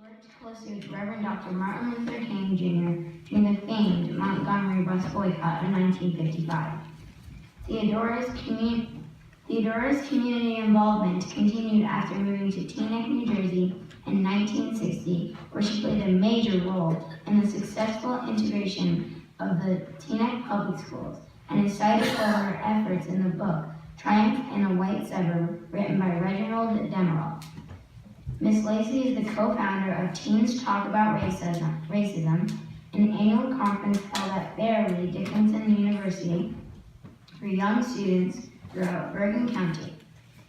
worked closely with Reverend Dr. Martin Luther King Jr. during the famed Montgomery bus boycott of 1955. Theodora's community involvement continued after moving to Teaneck, New Jersey in 1960, where she played a major role in the successful integration of the Teaneck public schools and is cited for her efforts in the book Triumph in a White Suburb, written by Reginald Demerol. Miss Lacey is the co-founder of Teens Talk About Racism, an annual conference held at Fairleigh Dickinson University for young students throughout Bergen County.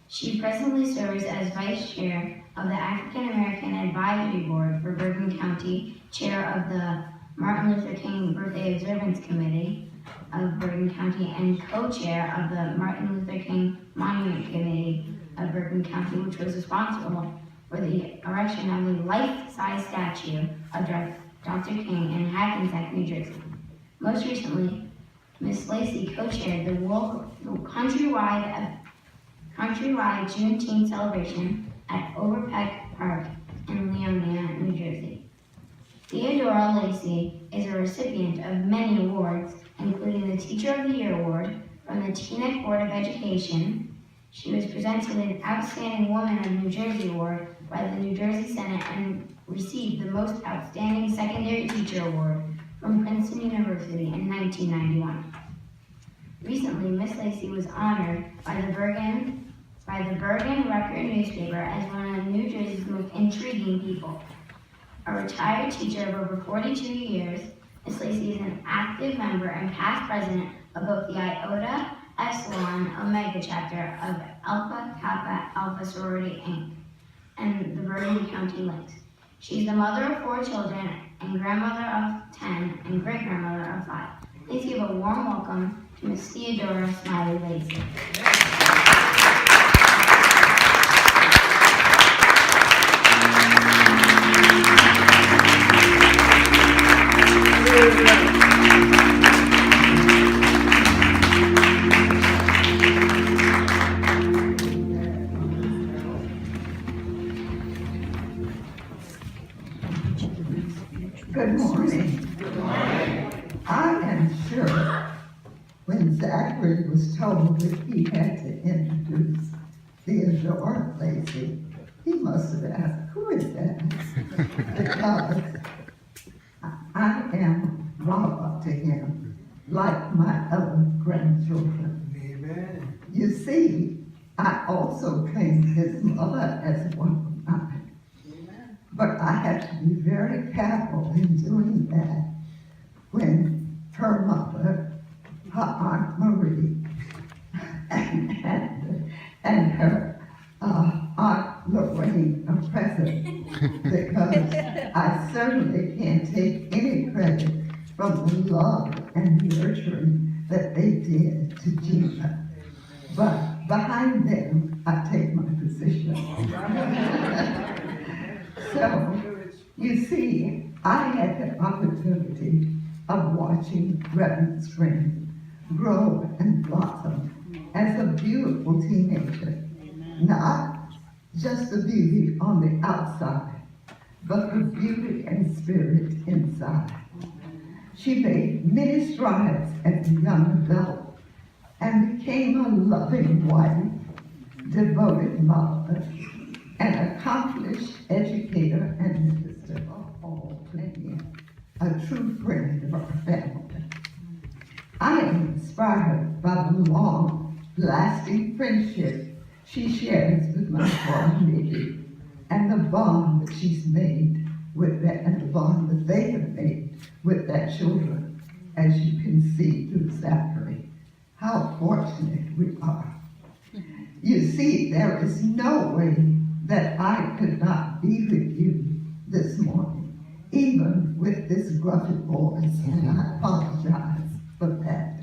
She presently serves as Vice Chair of the African American Advisory Board for Bergen County, Chair of the Martin Luther King Birthday Observance Committee of Bergen County, and Co-Chair of the Martin Luther King Monument Committee of Bergen County, which was responsible for the erection of a life-size statue of Dr. King in Hackensack, New Jersey. Most recently, Ms. Lacey co-chaired the countrywide Juneteenth celebration at Overpeck Park in Leonia, New Jersey. Theodora Lacey is a recipient of many awards, including the Teacher of the Year Award from the Teaneck Board of Education. She was presented an Outstanding Woman of New Jersey Award by the New Jersey Senate and received the Most Outstanding Secondary Teacher Award from Princeton University in 1991. Recently, Miss Lacey was honored by the Bergen Record newspaper as one of New Jersey's most intriguing people. A retired teacher of over 42 years, Miss Lacey is an active member and past president of both the Iota Epsilon Omega chapter of Alpha Kappa Alpha Sorority Inc. and the Bergen County Lynx. She's the mother of 4 children and grandmother of 10 and great-grandmother of 5. Please give a warm welcome to Miss Theodora Smiley Lacey. Good morning. Good morning. I am sure when Zachary was told that he had to introduce Theodora Lacey, he must have asked, who is that? Because I am Rama to him, like my other grandchildren. Amen. You see, I also claim his mother as one of mine. But I had to be very careful in doing that when her mother, her Aunt Marie, and her Aunt Lorraine are present, because I certainly can't take any credit from the love and nurturing that they did to Gina. But behind them, I take my position. So, you see, I had the opportunity of watching Reverend Spring grow and blossom as a beautiful teenager. Not just the beauty on the outside, but the beauty and spirit inside. She made many strides as a young adult and became a loving wife, devoted mother, an accomplished educator and minister of all plenty, a true friend of our family. I am inspired by the long-lasting friendship she shares with my daughter Nikki, and the bond that she's made with that, and the bond that they have made with their children, as you can see through Zachary. How fortunate we are. You see, there is no way that I could not be with you this morning, even with this gruffy voice, and I apologize for that.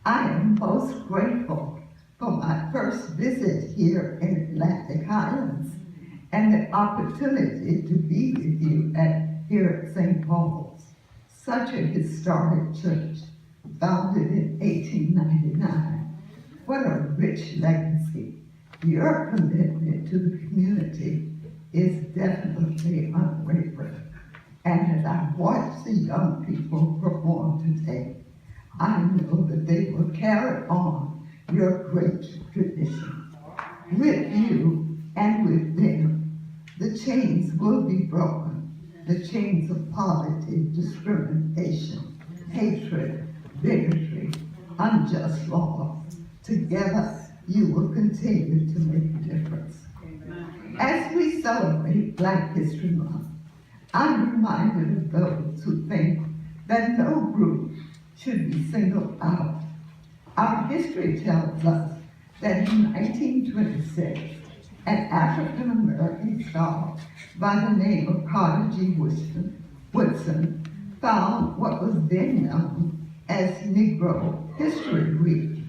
I am most grateful for my first visit here in Atlantic Highlands and the opportunity to be with you here at St. Paul's, such a historic church founded in 1899. What a rich legacy. Your commitment to the community is definitely unwavering. And as I watch the young people perform today, I know that they will carry on your great tradition. With you and with them, the chains will be broken, the chains of poverty, discrimination, hatred, bigotry, unjust laws. Together, you will continue to make a difference. As we celebrate Black History Month, I'm reminded of those who think that no group should be singled out. Our history tells us that in 1926, an African-American scholar by the name of Carter G. Woodson found what was then known as Negro History Week.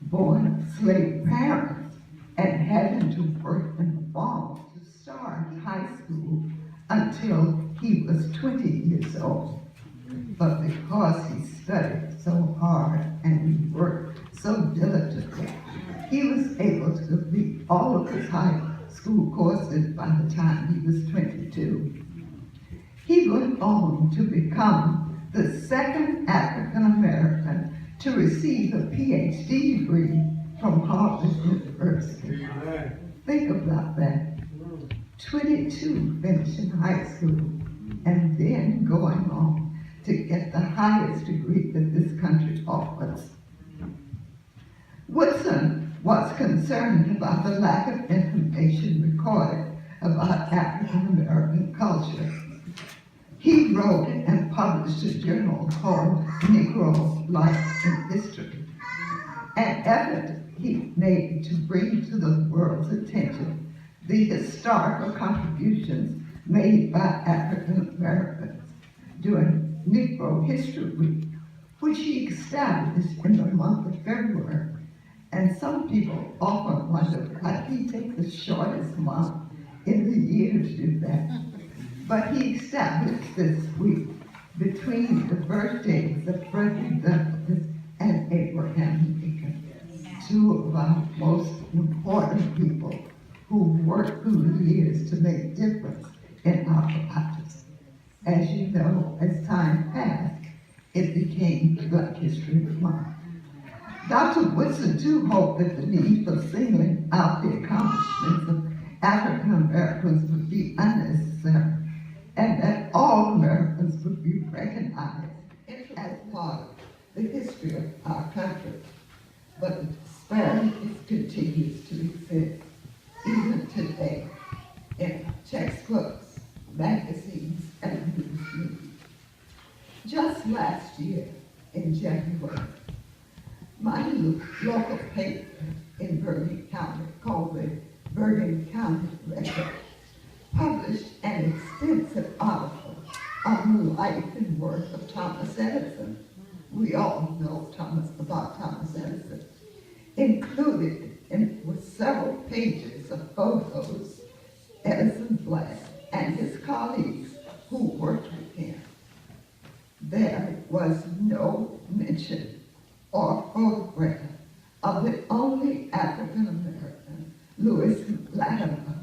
Born of slave parents and having to work in the farm to start high school until he was 20 years old. But because he studied so hard and he worked so diligently, he was able to complete all of his high school courses by the time he was 22. He went on to become the second African American to receive a PhD degree from Harvard University. Think about that. 22 finishing high school and then going on to get the highest degree that this country offers. Woodson was concerned about the lack of information recorded about African American culture. He wrote and published a journal called Negro Life and History, an effort he made to bring to the world's attention the historical contributions made by African Americans during Negro History Week, which he established in the month of February. And some people often wonder why he takes the shortest month in the year to do that. But he established this week between the birthdays of Frederick Douglass and Abraham Lincoln, two of our most important people who worked through the years to make difference in our lives. As you know, as time passed, it became Black History Month. Dr. Woodson too hoped that the need for singling out the accomplishments of African Americans would be unnecessary, and that all Americans would be recognized as part of the history of our country. But the disparity continues to exist even today in textbooks, magazines, and news media. Just last year, in January, my local paper in Bergen County, called the Bergen County Record, published an extensive article on the life and work of Thomas Edison. We all know about Thomas Edison. Included with several pages of photos, Edison Black and his colleagues who worked with him. There was no mention or photograph of the only African American, Louis Latimer,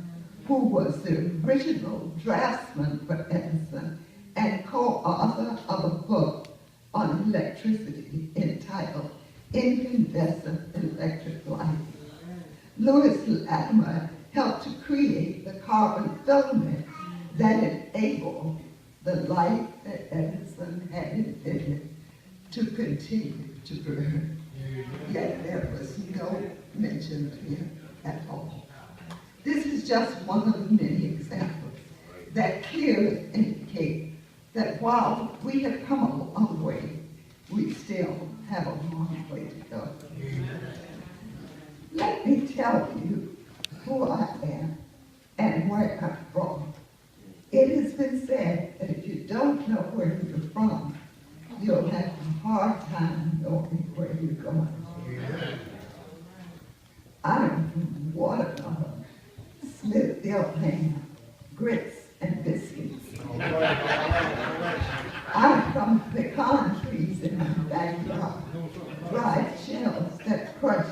who was the original draftsman for Edison and co-author of a book on electricity entitled Incandescent Electric Light. Louis Latimer helped to create the carbon filament that enabled the light that Edison had invented to continue to burn. Yet there was no mention of him at all. This is just one of many examples that clearly indicate that while we have come a long way, we still have a long way to go. Let me tell you who I am and where I'm from. It has been said that if you don't know where you're from, you'll have a hard time knowing where you're going. I'm from watermelon, Smithfield ham, grits, and biscuits. I'm from pecan trees in my backyard, dried shells that crush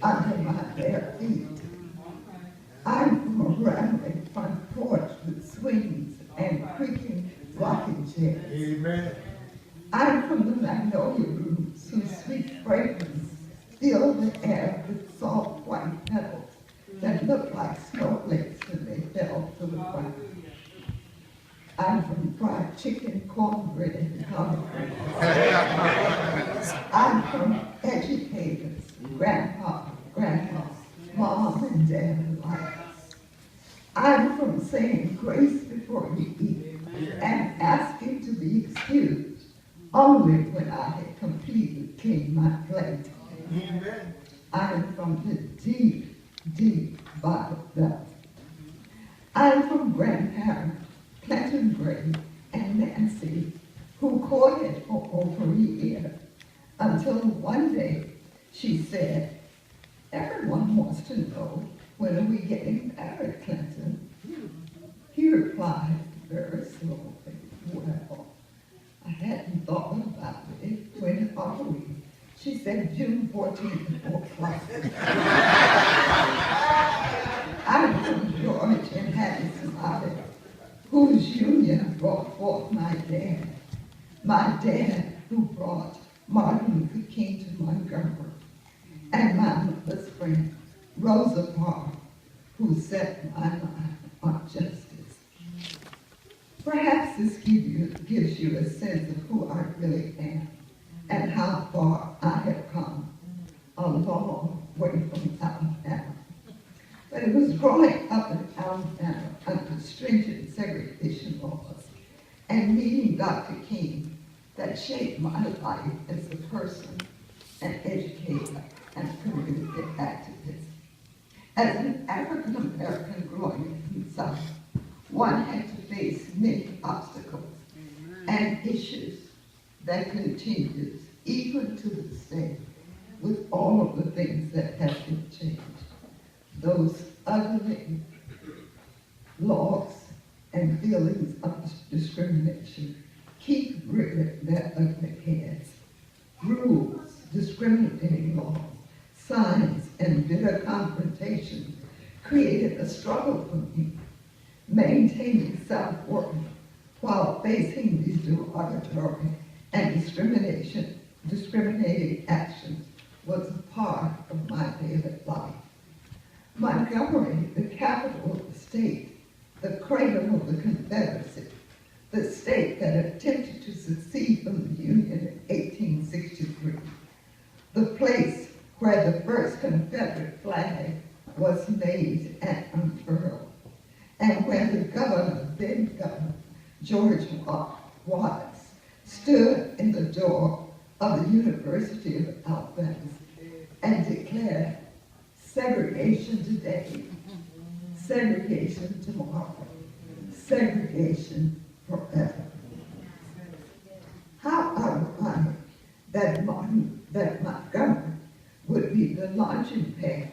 under my bare feet. I'm from a rambling farm Amen. I'm from the magnolia roots whose sweet fragrance filled the air with soft white petals that looked like snowflakes when they fell to the ground. I'm from fried chicken, cornbread, and collard greens. I'm from educators, grandpa, grandma, mom, and dad alike. I'm from saying grace before you eat and asking to be excused only when I had completely cleaned my plate. Amen. I'm from the deep, deep Bible Belt. I'm from grandparents Clinton Gray and Nancy, who courted for over a year, until one day she said, "Everyone wants to know, when are we getting married, Clinton?" He replied very slowly, "Well, I hadn't thought about it. When are we?" She said, "June 14th at 4 o'clock." I'm from George and Hattie Somali, whose union brought forth my dad who brought Martin Luther King to Montgomery, and my mother's friend, Rosa Parks, who set my mind on justice. Perhaps this gives you a sense of who I really am and how far I have come, a long way from Alabama. But it was growing up in Alabama under stringent segregation laws and meeting Dr. King that shaped my life as a person, an educator, and community activist. As an African American growing in the South, one had to face many obstacles and issues that continues even to this day with all of the things that have been changed. Those ugly laws and feelings of discrimination keep rearing their ugly heads. Rules, discriminating laws, signs, and bitter confrontations created a struggle for me, maintaining self-worth while facing these derogatory and discriminating actions was a part of my daily life. Montgomery, the capital of the state, the cradle of the Confederacy, the state that attempted to secede from the Union in 1863, the place where the first Confederate flag was made and unfurled, and where the then Governor, George Wallace, stood in the door of the University of Alabama and declared, "Segregation today, segregation tomorrow, segregation forever." How ironic that Montgomery would be the launching pad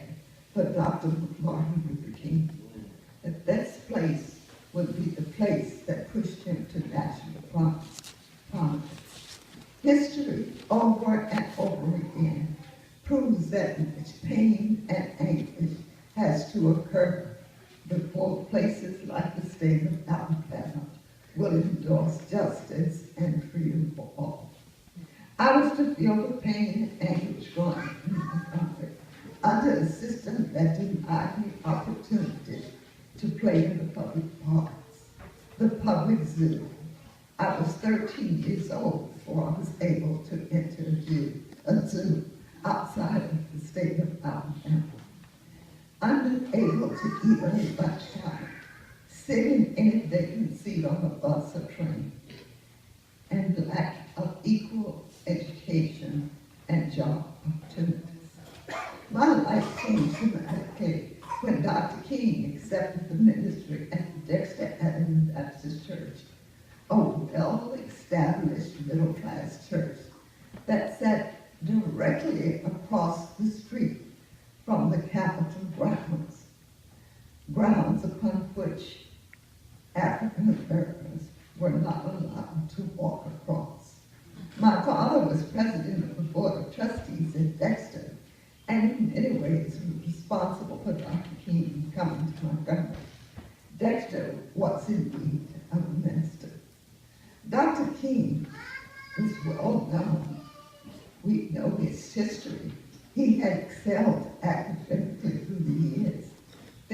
for Dr. Martin Luther King. That this place would be the place that pushed him to national prominence. History, over and over again, proves that much pain and anguish has to occur before places like the state of Alabama will endorse justice and freedom for all. I was to feel the pain and anguish growing in my country under a system that denied me opportunity to play in the public parks, the public zoo. I was 13 years old before I was able to enter a zoo outside of the state of Alabama. Unable to even at lunchtime, sitting in a vacant seat on a bus or train, and lack of equal education and job opportunities. My life changed dramatically when Dr. King accepted the ministry at the Dexter Avenue Baptist Church, a well-established middle-class church that sat directly across the street from the Capitol grounds upon which African Americans were not allowed to walk across. My father was president of the Board of Trustees at Dexter, and in many ways was responsible for Dr. King coming to Montgomery. Dexter was indeed a minister. Dr. King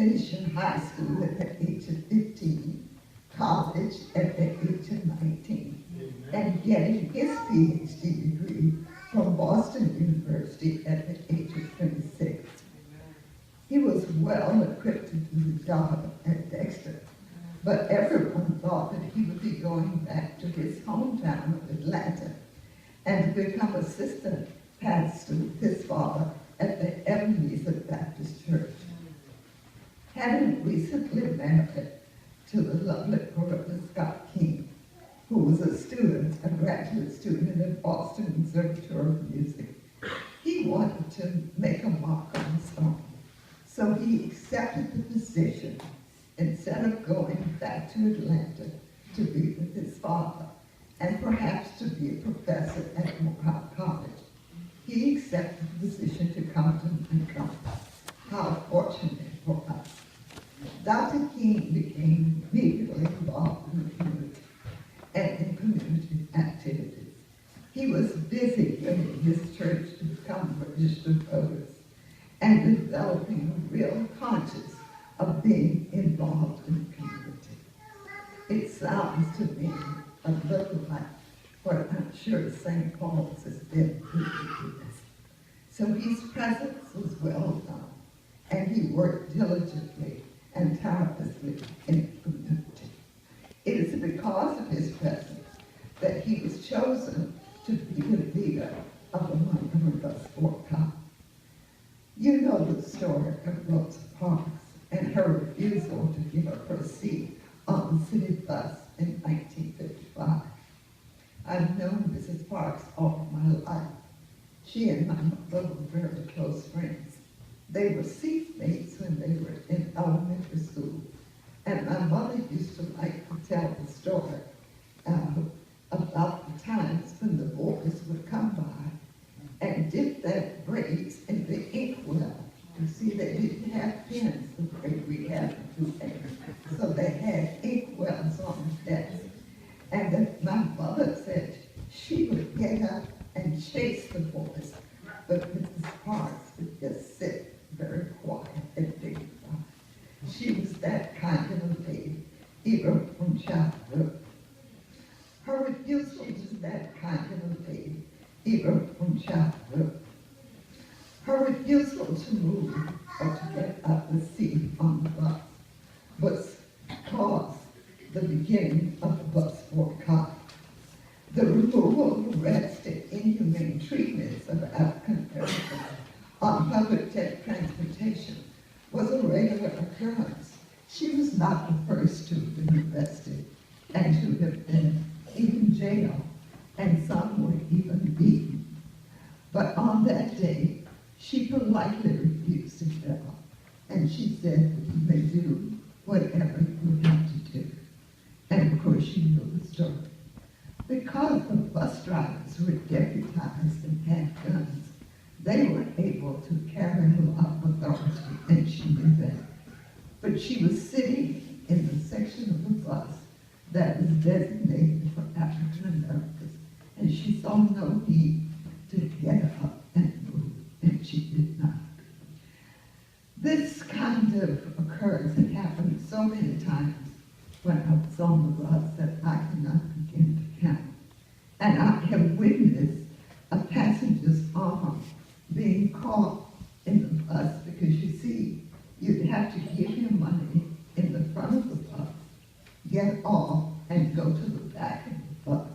finishing high school at the age of 15, college at the age of 19, and getting his PhD degree from Boston University at the age of 26. He was well equipped to do the job at Dexter, but everyone thought that he would be going back to his hometown of Atlanta and to become assistant pastor with his father at the Ebenezer Baptist Church. Having recently married to the lovely Coretta Scott King, who was a graduate student at Boston Conservatory of Music, he wanted to make a mark on his own. So he accepted the position instead of going back to Atlanta to be with his father and perhaps to be a professor at Morehouse College. He accepted the position to come to Montgomery. How fortunate for us. Dr. King became immediately involved in the community and in community activities. He was busy getting his church to become registered voters and developing a real conscience of being involved in the community. It sounds to me a little like what I'm sure St. Paul's has been through the years. So his presence was well known, and he worked diligently and tirelessly in the community. It is because of his presence that he was chosen to be the leader of the Montgomery Bus Boycott. You know the story of Rosa Parks and her refusal to give up her seat on the city bus in 1955. I've known Mrs. Parks all my life. She and my mother were very close friends. They were seatmates when they were in elementary school. And my mother used to like to tell the story about the times when the boys would come by and dip their braids in the inkwell. You see, they didn't have pens the way we have today. So they had inkwells on the desk. And then my mother said she would get up and chase the boys, but Mrs. Parks would just sit very quiet and dignified. She was that kind of a lady, even from childhood. Her refusal was that kind of a lady, even from childhood. Her refusal to move or to get up the seat on the bus was caused the beginning of the bus boycott. The removal of arrest and inhumane treatments of African Americans on public transportation was a regular occurrence. She was not the first to have been arrested and to have been in jail, and some were even beaten. But on that day, she politely refused to get up, and she said that you may do whatever you have to do. And of course, you know the story. Because the bus drivers were deputized and had guns, they were able to carry her off authority, and she knew that. But she was sitting in the section of the bus that was designated for African Americans, and she saw no need to get up and move, and she did not. This kind of occurrence had happened so many times when I was on the bus that I cannot begin to count. And I have witnessed a passenger's arm being caught in the bus because, you see, you'd have to give him money in the front of the bus, get off, and go to the back of the bus.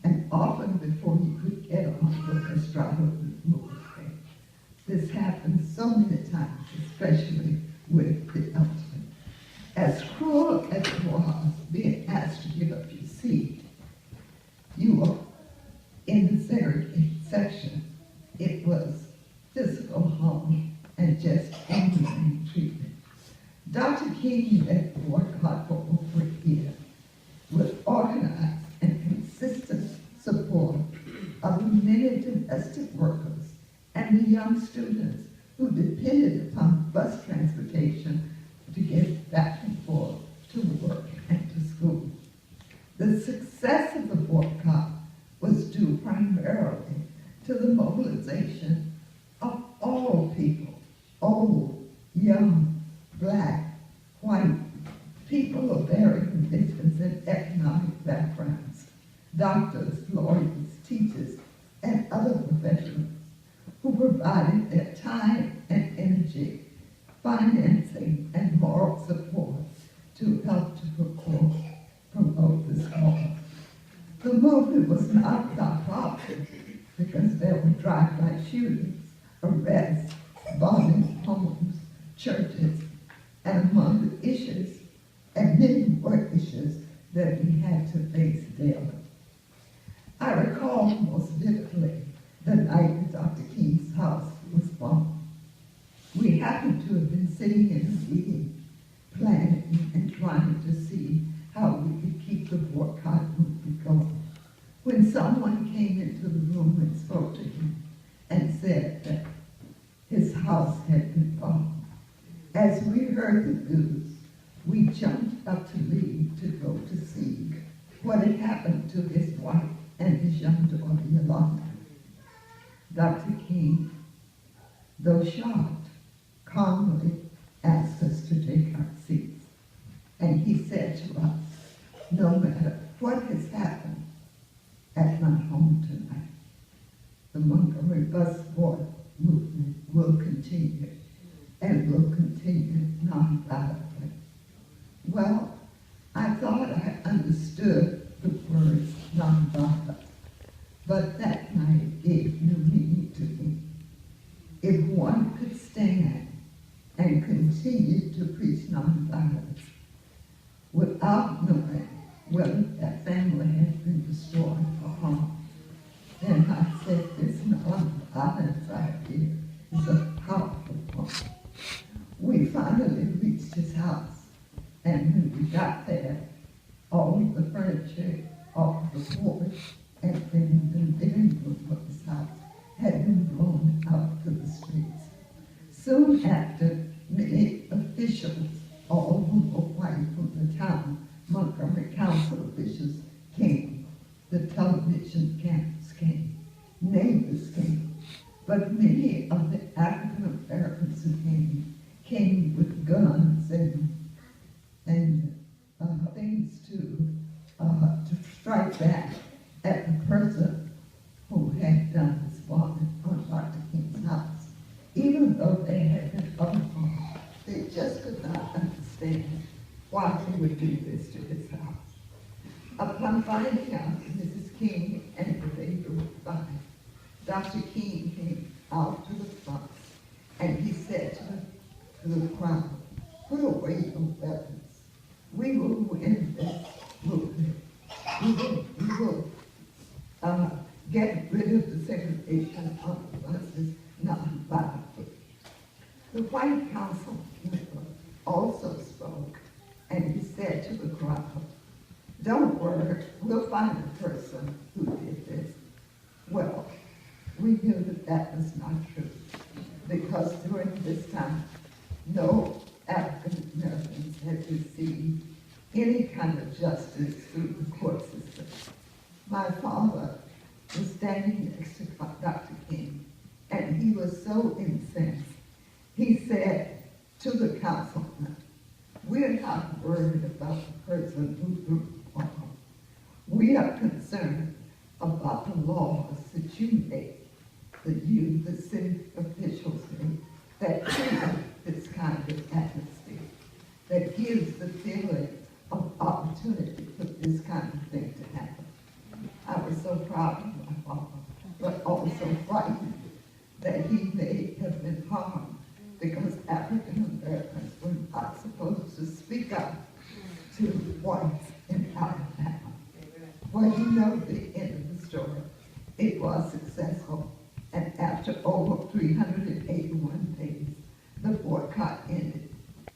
And often before you could get on, the bus driver would move away. This happens so many times, especially with the elderly. As cruel as it was being asked to give up your seat, you were in the segregated section. It was physical harm and just inhumane treatment. Dr. King led the boycott for over a year with organized and consistent support of the many domestic workers and the young students who depended upon bus transportation to get back and forth to work and to school. The success of the boycott was due primarily to the mobilization of all people, old, young, black, white, people of varying religions and economic backgrounds, doctors, lawyers, teachers, and other professionals who provided their time and energy, financing, and moral support to help to promote this cause. The movement was not without problems because there were drive-by shootings, arrests, bombing homes, churches, and among the issues, and many more issues that we had to face daily. I recall most vividly the night that Dr. King's house was bombed. We happened to have been sitting in a meeting, planning and trying to see how we could keep the boycott movement going, when someone came into the room and spoke to him and said that his house had been bombed. As we heard the news, we jumped up to leave to go to see what had happened to his wife and his young daughter, Yolanda. Dr. King, though shocked, calmly asked us to take our seats. And he said to us, no matter what has happened at my home tonight, the Montgomery Bus Board movement will continue and will continue nonviolently. Well, I thought I understood the words nonviolent, but that night gave new meaning to me. If one could stand and continue to preach nonviolence without knowing whether that family had been destroyed or harmed, then I said this nonviolence idea is a powerful one. We finally reached his house, and when we got there, all of the furniture off the porch and then the living room of his house had been blown out to the streets. Soon after, many officials, all of whom were white from the town, Montgomery Council officials came. The television cameras came. Neighbors came. But many of the African Americans who came with guns and things to strike back at the person who had done this bombing on Dr. King's house. Even though they had been unarmed, they just could not understand why he would do this to his house. Upon finding out that Mrs. King and the baby were fine, Dr. King came out to the front and he said to the crowd, put away your weapons. We will win this movement. We will get rid of the segregation on the buses non-violently. The white council member also spoke, and he said to the crowd, don't worry, we'll find the person who did this. Well, we knew that that was not true, because during this time, no African Americans had received any kind of justice through the court system. My father was standing next to Dr. King, and he was so incensed. He said to the councilman, we're not worried about the person who threw the bomb. We are concerned about the laws that you make, that you, the city officials, make, that create this kind of atmosphere, that gives the feeling of opportunity for this kind of thing to happen. I was so proud of my father, but also frightened that he may have been harmed because African Americans were not supposed to speak up to whites in Alabama. Well, you know the end of the story. It was successful, and after over 381 days, the boycott ended.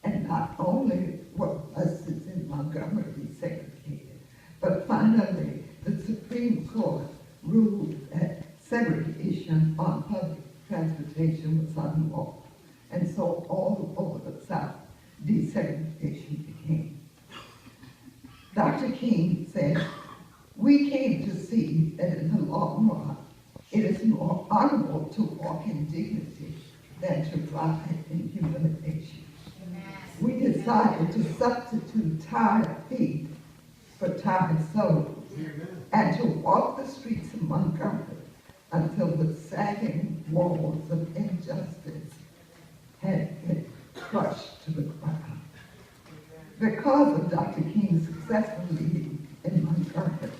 And not only were buses in Montgomery desegregated, but finally the Supreme Court ruled that segregation on public transportation was unlawful. And so all over the South, desegregation began. Dr. King said, we came to see that in the long run, it is more honorable to walk in dignity than to ride in humiliation. decided to substitute tired feet for tired souls and to walk the streets of Montgomery until the sagging walls of injustice had been crushed to the ground. Because of Dr. King's successful leading in Montgomery,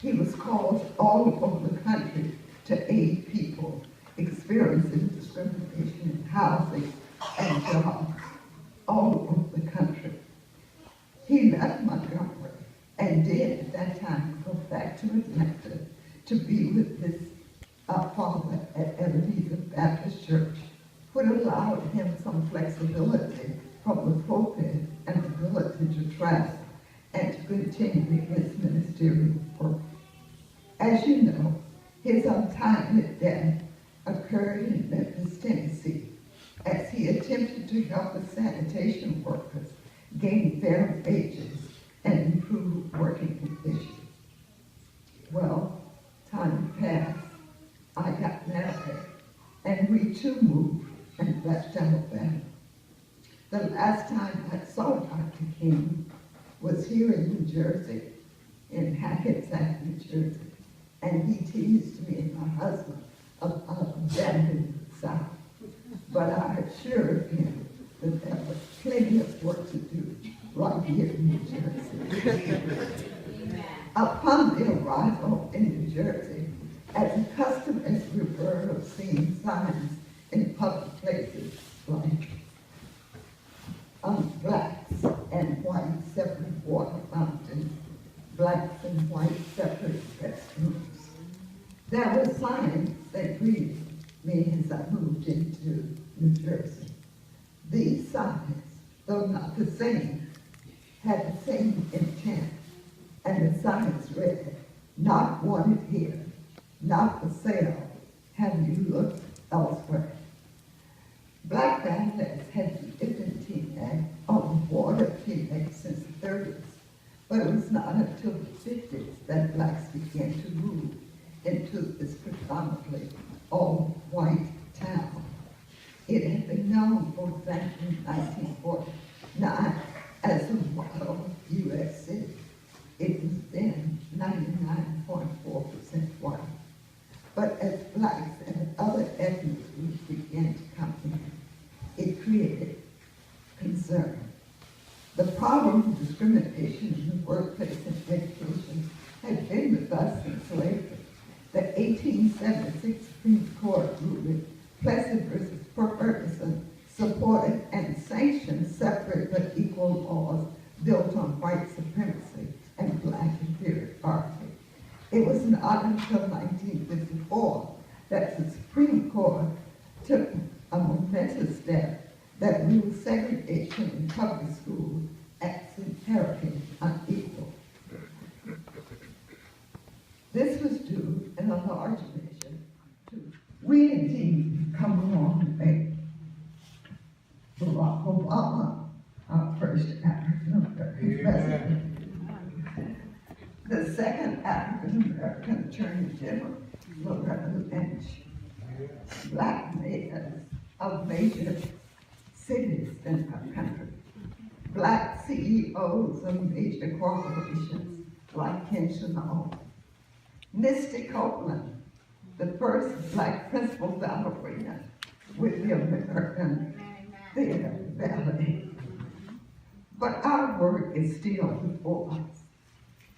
he was called all over the country to aid people experiencing discrimination in housing and jobs all over the country. He left Montgomery and did at that time go back to Atlanta to be with his father at Ebenezer Baptist Church, which allowed him some flexibility from the pulpit and ability to travel and to continue his ministerial work. As you know, his untimely death occurred in Memphis, Tennessee, as he attempted to help the sanitation workers gain fair wages and improve working conditions. Well, time passed, I got married, and we too moved and left Alabama. The last time I saw Dr. King was here in New Jersey, in Hackensack, New Jersey, and he teased me and my husband about abandoning the South. But I assured him that there was plenty of work to do right here in New Jersey. Upon the arrival in New Jersey, as a custom as we were of seeing signs in public places like blacks and whites separate water fountains, blacks and whites separate restrooms. There were signs that greeted me as I moved into New Jersey. These signs, though not the same, had the same intent, and the signs read, "Not wanted here, not for sale, have you looked elsewhere?" Black families had lived in Teaneck on the border of Teaneck since the 30s, but it was not until the 50s that blacks began to move into this predominantly all-white town. It had been known, for example, in 1949 as the model U.S. city. It was then 99.4% white. But as blacks and other ethnic groups began to come in, it created concern. The problem of discrimination in the workplace and education had been with us since slavery. The 1876 Supreme Court ruling, Plessy versus Ferguson, supported and sanctioned separate but equal laws built on white supremacy and black inferiority. It was not until 1954 that the Supreme Court took a momentous step that ruled segregation in public schools as inherently unequal. This was due in a large measure to we indeed come along way. Barack Obama, our first African-American president. The second African-American Attorney General, Loretta Lynch. Black mayors of major cities in our country. Black CEOs of major corporations like Kensington. Misty Copeland, the first black principal ballerina with the American Theater Ballet. But our work is still before us.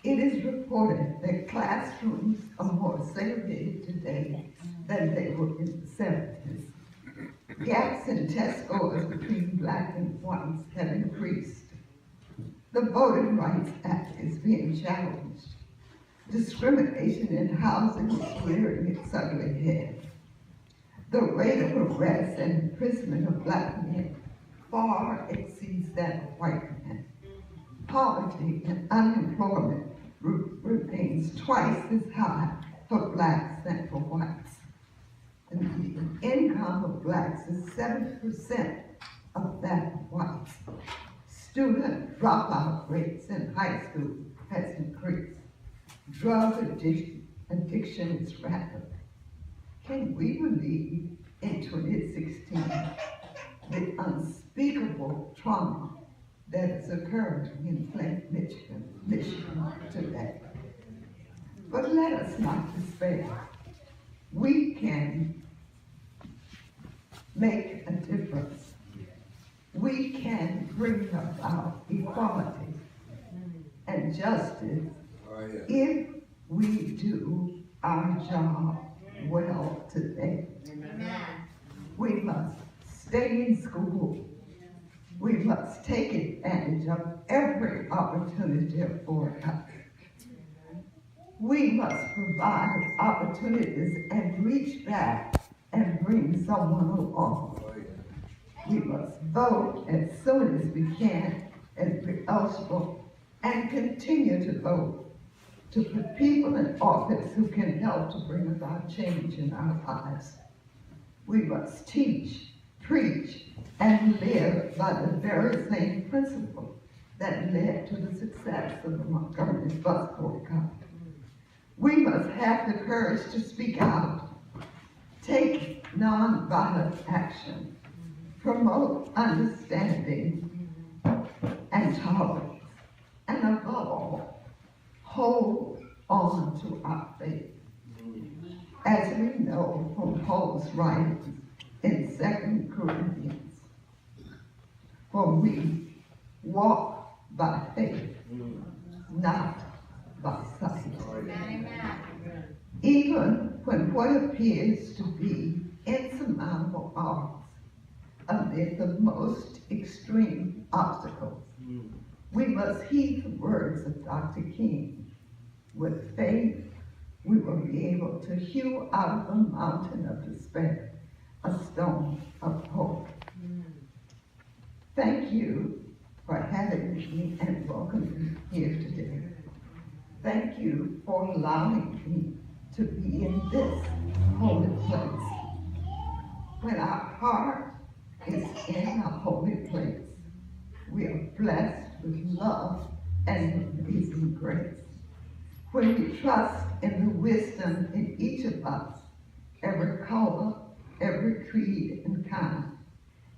It is reported that classrooms are more segregated today than they were in the 70s. Gaps in test scores between black and whites have increased. The Voting Rights Act is being challenged. Discrimination in housing is rearing its ugly head. The rate of arrest and imprisonment of black men far exceeds that of white men. Poverty and unemployment remains twice as high for blacks than for whites. And the income of blacks is 70% of that of whites. Student dropout rates in high school has increased. Drug addiction is rapid. Can we believe in 2016 the unspeakable trauma that is occurring in Flint, Michigan today. But let us not despair. We can make a difference. We can bring about equality and justice if we do our job well today. Amen. We must stay in school. We must take advantage of every opportunity afforded us. We must provide opportunities and reach back and bring someone along. We must vote as soon as we can, as we're eligible, and continue to vote to put people in office who can help to bring about change in our lives. We must teach, preach, and live by the very same principle that led to the success of the Montgomery bus boycott. We must have the courage to speak out, take nonviolent action, promote understanding and tolerance, and above all, hold on to our faith. As we know from Paul's writings in 2 Corinthians, for we walk by faith, not by sight. Amen. Even when what appears to be insurmountable odds amid the most extreme obstacles, we must heed the words of Dr. King. With faith, we will be able to hew out of the mountain of despair a stone of hope. Thank you for having me and welcoming me here today. Thank you for allowing me to be in this holy place. When our heart is in a holy place, we are blessed with love and amazing grace. When we trust in the wisdom in each of us, every color, every creed and kind,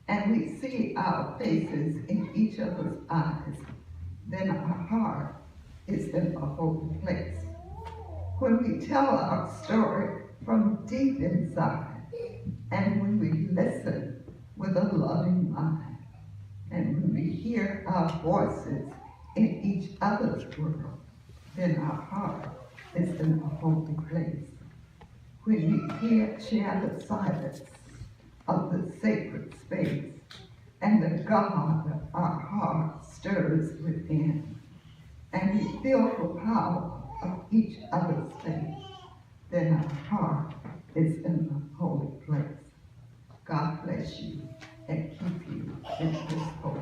and we see our faces in each other's eyes, then our heart is in a holy place. When we tell our story from deep inside, and when we listen with a loving mind, and when we hear our voices in each other's world, then our heart is in a holy place. When we share the silence of the sacred space, and the God of our heart stirs within, and we feel the power of each other's faith, then our heart is in the holy place. God bless you and keep you in this holy